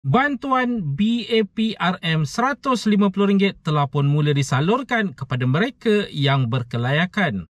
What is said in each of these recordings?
Bantuan BAPRM RM150 telah pun mula disalurkan kepada mereka yang berkelayakan.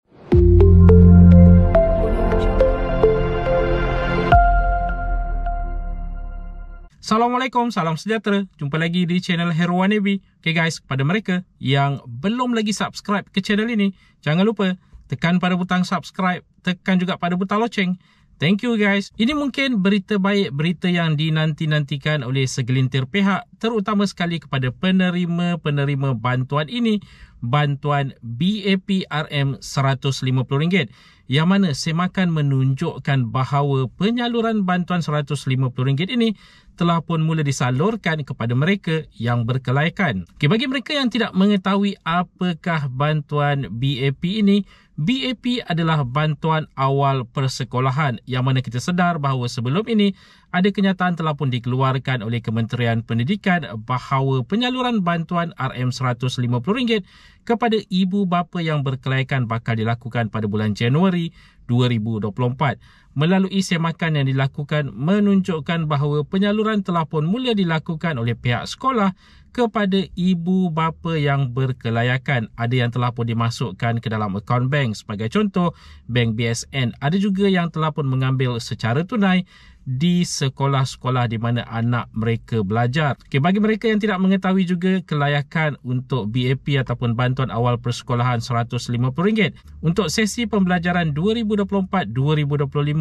Assalamualaikum, salam sejahtera. Jumpa lagi di channel Heruan Navy. Okay guys, kepada mereka yang belum lagi subscribe ke channel ini, jangan lupa tekan pada butang subscribe, tekan juga pada butang loceng. Thank you guys. Ini mungkin berita baik, berita yang dinanti-nantikan oleh segelintir pihak, terutama sekali kepada penerima bantuan ini, bantuan BAPRM RM150, yang mana semakan menunjukkan bahawa penyaluran bantuan RM150 ini telah pun mula disalurkan kepada mereka yang berkelayakan. Okay, bagi mereka yang tidak mengetahui apakah bantuan BAP ini, BAP adalah bantuan awal persekolahan, yang mana kita sedar bahawa sebelum ini ada kenyataan telah pun dikeluarkan oleh Kementerian Pendidikan bahawa penyaluran bantuan RM150 kepada ibu bapa yang berkelayakan bakal dilakukan pada bulan Januari 2024. Melalui semakan yang dilakukan menunjukkan bahawa penyaluran telah pun mula dilakukan oleh pihak sekolah kepada ibu bapa yang berkelayakan. Ada yang telah pun dimasukkan ke dalam akaun bank, sebagai contoh bank BSN. Ada juga yang telah pun mengambil secara tunai di sekolah-sekolah di mana anak mereka belajar. Okay, bagi mereka yang tidak mengetahui juga kelayakan untuk BAP ataupun bantuan awal persekolahan RM150 untuk sesi pembelajaran 2024-2025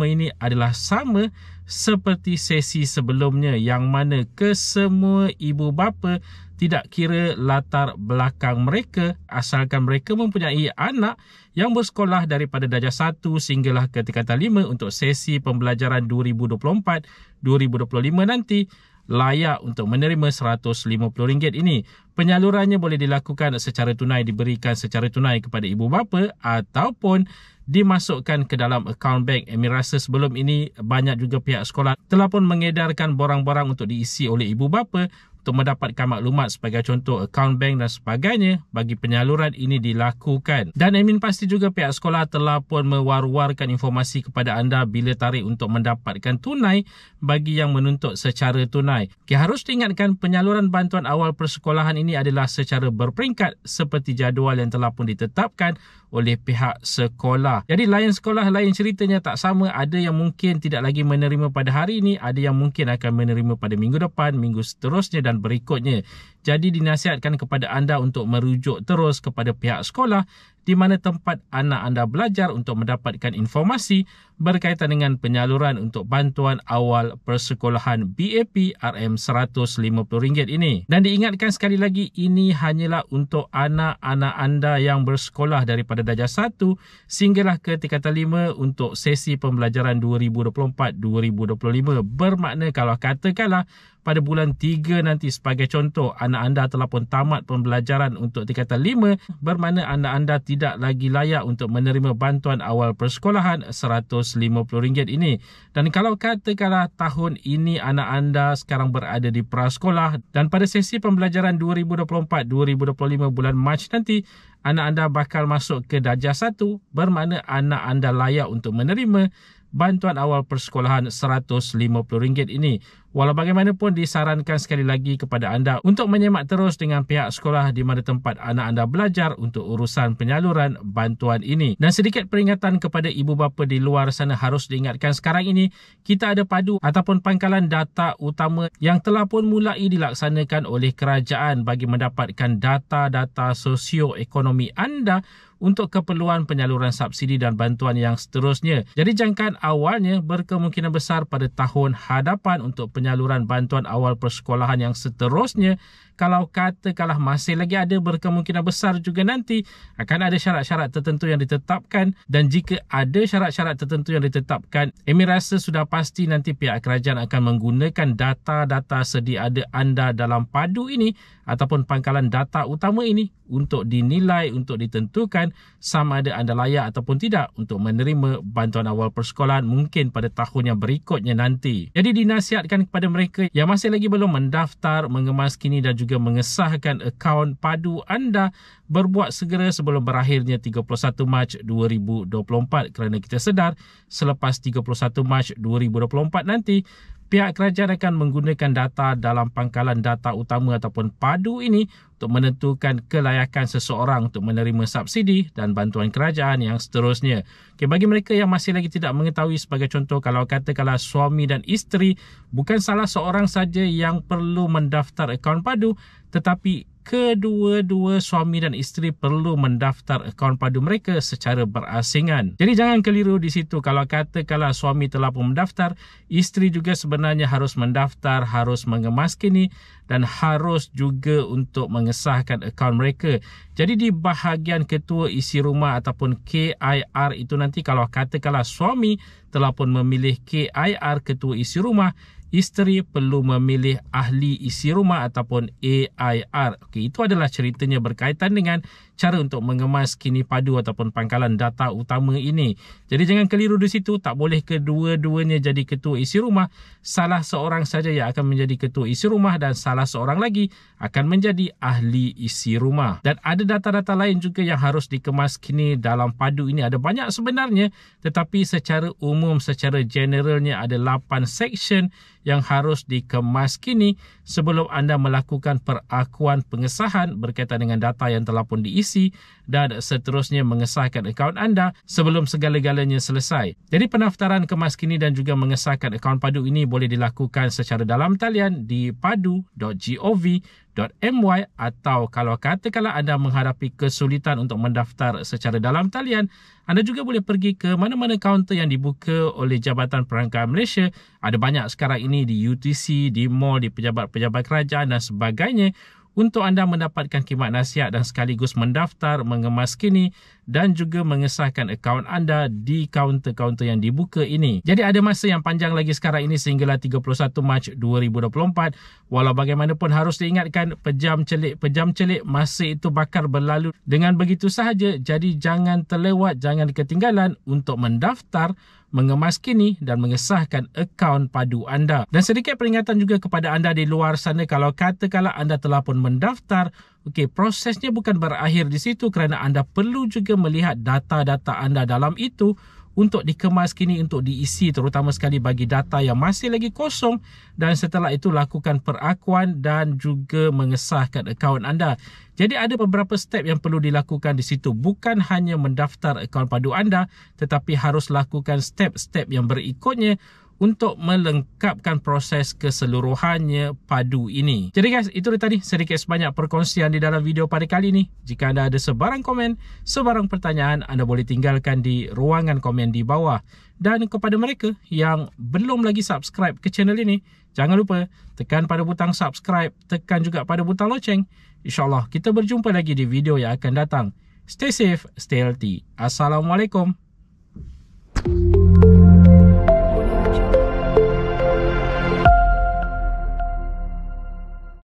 ini adalah sama seperti sesi sebelumnya, yang mana kesemua ibu bapa, tidak kira latar belakang mereka, asalkan mereka mempunyai anak yang bersekolah daripada darjah 1 sehinggalah ke tingkatan 5 untuk sesi pembelajaran 2024-2025 nanti, layak untuk menerima RM150 ini. Penyalurannya boleh dilakukan secara tunai, diberikan secara tunai kepada ibu bapa ataupun dimasukkan ke dalam akaun bank. Rasa sebelum ini banyak juga pihak sekolah telah pun mengedarkan borang-borang untuk diisi oleh ibu bapa untuk mendapatkan maklumat, sebagai contoh akaun bank dan sebagainya, bagi penyaluran ini dilakukan. Dan admin pasti juga pihak sekolah telah pun mewar-warkan informasi kepada anda bila tarikh untuk mendapatkan tunai bagi yang menuntut secara tunai. Okay, harus diingatkan penyaluran bantuan awal persekolahan ini adalah secara berperingkat seperti jadual yang telah pun ditetapkan oleh pihak sekolah. Jadi lain sekolah lain ceritanya, tak sama. Ada yang mungkin tidak lagi menerima pada hari ini, ada yang mungkin akan menerima pada minggu depan, minggu seterusnya dan berikutnya. Jadi dinasihatkan kepada anda untuk merujuk terus kepada pihak sekolah di mana tempat anak anda belajar untuk mendapatkan informasi berkaitan dengan penyaluran untuk bantuan awal persekolahan BAP RM150 ini. Dan diingatkan sekali lagi, ini hanyalah untuk anak-anak anda yang bersekolah daripada darjah 1 sehinggalah ke tingkatan 5 untuk sesi pembelajaran 2024-2025. Bermakna kalau katakanlah pada bulan 3 nanti, sebagai contoh, anak anda telah pun tamat pembelajaran untuk tingkatan 5, bermakna anak anda tidak lagi layak untuk menerima bantuan awal persekolahan RM150 ini. Dan kalau katakanlah tahun ini anak anda sekarang berada di prasekolah dan pada sesi pembelajaran 2024-2025 bulan Mac nanti, anak anda bakal masuk ke darjah 1, bermakna anak anda layak untuk menerima bantuan awal persekolahan RM150 ini. Walau bagaimanapun, disarankan sekali lagi kepada anda untuk menyemak terus dengan pihak sekolah di mana tempat anak anda belajar untuk urusan penyaluran bantuan ini. Dan sedikit peringatan kepada ibu bapa di luar sana, harus diingatkan sekarang ini kita ada padu ataupun pangkalan data utama yang telah pun mulai dilaksanakan oleh kerajaan bagi mendapatkan data-data sosioekonomi anda untuk keperluan penyaluran subsidi dan bantuan yang seterusnya. Jadi jangkaan awalnya berkemungkinan besar pada tahun hadapan untuk penyaluran bantuan awal persekolahan yang seterusnya, kalau katakanlah masih lagi ada, berkemungkinan besar juga nanti akan ada syarat-syarat tertentu yang ditetapkan. Dan jika ada syarat-syarat tertentu yang ditetapkan, rasa sudah pasti nanti pihak kerajaan akan menggunakan data-data sedia ada anda dalam padu ini ataupun pangkalan data utama ini untuk dinilai, untuk ditentukan sama ada anda layak ataupun tidak untuk menerima bantuan awal persekolahan mungkin pada tahun yang berikutnya nanti. Jadi dinasihatkan kepada mereka yang masih lagi belum mendaftar, mengemas kini dan juga mengesahkan akaun padu anda, berbuat segera sebelum berakhirnya 31 Mac 2024, kerana kita sedar selepas 31 Mac 2024 nanti pihak kerajaan akan menggunakan data dalam pangkalan data utama ataupun padu ini untuk menentukan kelayakan seseorang untuk menerima subsidi dan bantuan kerajaan yang seterusnya. Okay, bagi mereka yang masih lagi tidak mengetahui, sebagai contoh, kalau katakanlah suami dan isteri, bukan salah seorang saja yang perlu mendaftar akaun padu, tetapi kedua-dua suami dan isteri perlu mendaftar akaun padu mereka secara berasingan. Jadi jangan keliru di situ. Kalau katakanlah suami telah pun mendaftar, isteri juga sebenarnya harus mendaftar, harus mengemaskini dan harus juga untuk mengesahkan akaun mereka. Jadi di bahagian ketua isi rumah ataupun KIR itu nanti, kalau katakanlah suami telah pun memilih KIR ketua isi rumah, isteri perlu memilih ahli isi rumah ataupun AIR. Okey, itu adalah ceritanya berkaitan dengan cara untuk mengemas kini padu ataupun pangkalan data utama ini. Jadi jangan keliru di situ, tak boleh kedua-duanya jadi ketua isi rumah. Salah seorang saja yang akan menjadi ketua isi rumah dan salah seorang lagi akan menjadi ahli isi rumah. Dan ada data-data lain juga yang harus dikemas kini dalam padu ini. Ada banyak sebenarnya, tetapi secara umum, secara generalnya ada 8 section yang harus dikemas kini sebelum anda melakukan perakuan pengesahan berkaitan dengan data yang telah pun diisi dan seterusnya mengesahkan akaun anda sebelum segala-galanya selesai. Jadi pendaftaran kemas kini dan juga mengesahkan akaun padu ini boleh dilakukan secara dalam talian di padu.gov.my, atau kalau katakanlah anda menghadapi kesulitan untuk mendaftar secara dalam talian, anda juga boleh pergi ke mana-mana kaunter yang dibuka oleh Jabatan Perangkaan Malaysia. Ada banyak sekarang ini di UTC, di mall, di pejabat-pejabat kerajaan dan sebagainya, untuk anda mendapatkan khidmat nasihat dan sekaligus mendaftar, mengemaskini dan juga mengesahkan akaun anda di kaunter-kaunter yang dibuka ini. Jadi ada masa yang panjang lagi sekarang ini sehinggalah 31 Mac 2024. Walau bagaimanapun harus diingatkan, pejam celik masa itu bakal berlalu dengan begitu sahaja. Jadi jangan terlewat, jangan ketinggalan untuk mendaftar, mengemaskini dan mengesahkan akaun padu anda. Dan sedikit peringatan juga kepada anda di luar sana, kalau katakanlah anda telah pun mendaftar, okey, prosesnya bukan berakhir di situ, kerana anda perlu juga melihat data-data anda dalam itu untuk dikemas kini, untuk diisi, terutama sekali bagi data yang masih lagi kosong, dan setelah itu lakukan perakuan dan juga mengesahkan akaun anda. Jadi ada beberapa step yang perlu dilakukan di situ. Bukan hanya mendaftar akaun padu anda, tetapi harus lakukan step-step yang berikutnya untuk melengkapkan proses keseluruhannya padu ini. Jadi guys, itu dia tadi sedikit sebanyak perkongsian di dalam video pada kali ini. Jika anda ada sebarang komen, sebarang pertanyaan, anda boleh tinggalkan di ruangan komen di bawah. Dan kepada mereka yang belum lagi subscribe ke channel ini, jangan lupa tekan pada butang subscribe, tekan juga pada butang loceng. InsyaAllah kita berjumpa lagi di video yang akan datang. Stay safe, stay healthy. Assalamualaikum.